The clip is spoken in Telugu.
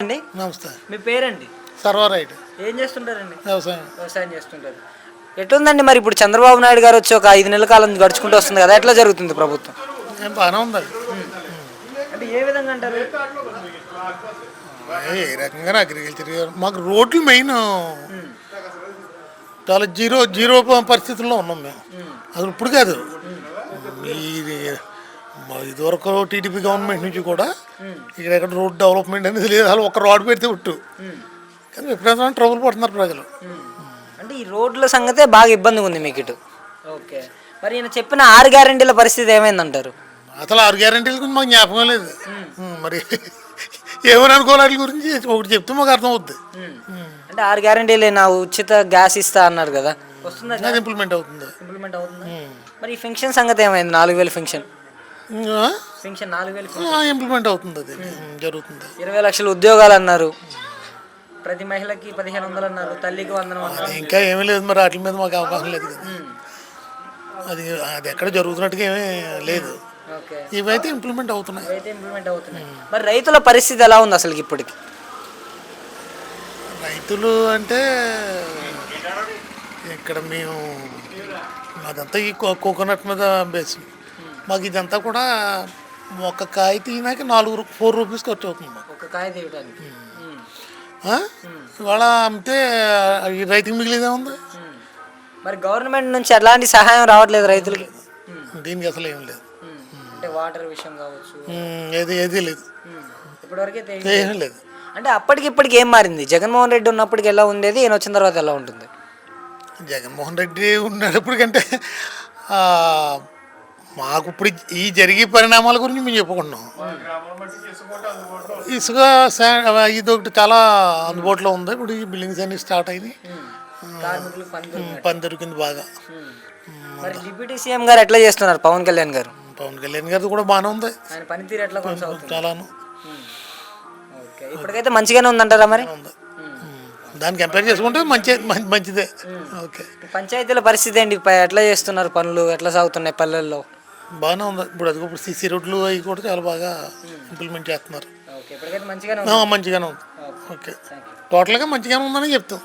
అండి నమస్తే. మీ పేరండి? సర్వరైట్. ఏం చేస్తుంటారండి? వ్యవసాయం చేస్తుంటారు. ఎట్లుందండి మరి ఇప్పుడు చంద్రబాబు నాయుడు గారు వచ్చి ఒక 5 నెలల కాలం గడుచుకుంటూ వస్తుంది కదా, ఎట్లా జరుగుతుంది ప్రభుత్వం? ఏం బాగానే ఉంది. అంటే ఏ విధంగా అంటారు? ఏ రకంగా అగ్రికల్చర్ మాకు రోడ్లు మెయిన్ చాలా జీరో పరిస్థితుల్లో ఉన్నాం మేము. అసలు ఇప్పుడు కాదు, ఇది ఇదివరకు టీడీపీ గవర్నమెంట్ నుంచి కూడా ఇక్కడ రోడ్ డెవలప్మెంట్ అనేది లేదు. అసలు ఒక రోడ్ పెడితే ఉట్టు, కానీ విపరీతమైన ట్రబుల్ పడుతున్నారు ప్రజలు. అంటే ఈ రోడ్ల సంగతే బాగా ఇబ్బందిగా ఉంది మీకు ఇటు. ఓకే, మరి ఈయన చెప్పిన 6 గ్యారెంటీల పరిస్థితి ఏమైందంటారు? అసలు 6 గ్యారెంటీల గురించి మాకు జ్ఞాపకం లేదు. మరి ఏమని అనుకోవాలి వాటి గురించి ఒకటి చెప్తే మాకు అర్థం అవుద్ది. అంటే 6 గ్యారెంటీలు నా ఉచిత గ్యాస్ ఇస్తా అన్నారు కదా, వస్తుందా? ఇంప్లిమెంట్ అవుతుంది. మరి ఈ ఫెన్షన్ సంగతి ఏమైంది? 4000 ఫెన్షన్ 4000 ఇంప్లిమెంట్ అవుతుంది, అది జరుగుతుంది. 20 లక్షల ఉద్యోగాలు అన్నారు, ప్రతి మహిళకి 1500 అన్నారు, తల్లికి 100 అన్నారు. ఇంకా ఏమీ లేదు, మరి వాటి మీద మాకు అవకాశం లేదు కదా. అది అది ఎక్కడ జరుగుతున్నట్టుగా ఏమీ లేదు. ఇవైతే ఇంప్లిమెంట్ అవుతున్నాయి. మరి రైతుల పరిస్థితి ఎలా ఉంది అసలు ఇప్పటికి? రైతులు అంటే ఇక్కడ మేము అదంతా ఈ కోకోనట్ మీద బేస్. మాకు ఇదంతా కూడా ఒక కాయ తీయడానికి 4 రూపీస్ ఖర్చు అవుతుంది మాకు ఒక కాయ తీయడానికి. ఇవాళ అమ్మితే రైతుకి మిగిలిదే ఉంది. మరి గవర్నమెంట్ నుంచి ఎలాంటి సహాయం రావట్లేదు రైతులకి? దీనికి అసలు ఏం లేదు. అంటే వాటర్ విషయం కావచ్చు, ఏది లేదు, ఇప్పటివరకు ఏం లేదు. అంటే అప్పటికి ఇప్పటికి ఏం మారింది? జగన్మోహన్ రెడ్డి ఉన్నప్పటికి ఎలా ఉండేది, ఈయన వచ్చిన తర్వాత ఎలా ఉంటుంది? జగన్మోహన్ రెడ్డి ఉన్నప్పటికంటే మాకు ఇప్పుడు ఈ జరిగే పరిణామాల గురించి మేము చెప్పుకుంటున్నాం. ఇసుక ఇది ఒకటి చాలా అందుబాటులో ఉంది. ఇప్పుడు ఈ బిల్డింగ్స్ అన్ని స్టార్ట్ అయినాయి, పని దొరికింది బాగా. మరి డిప్యూటీ సీఎం గారు ఎట్లా చేస్తున్నారు? పవన్ కళ్యాణ్ గారు కూడా బాగానే ఉంది, పనితీరు ఎట్లా చాలాను. ఇప్పటికైతే మంచిగానే ఉందంటారా? మరి దాన్ని కంపేర్ చేసుకుంటే మంచిదే. ఓకే, పంచాయతీల పరిస్థితి ఏంటి? ఎట్లా చేస్తున్నారు పనులు? ఎట్లా సాగుతున్నాయి పల్లెల్లో? బాగానే ఉంది. ఇప్పుడు సిసి రోడ్లు అవి కూడా చాలా బాగా ఇంప్లిమెంట్ చేస్తున్నారు. మంచిగానే ఉంది. ఓకే, టోటల్గా మంచిగానే ఉందని చెప్తాం.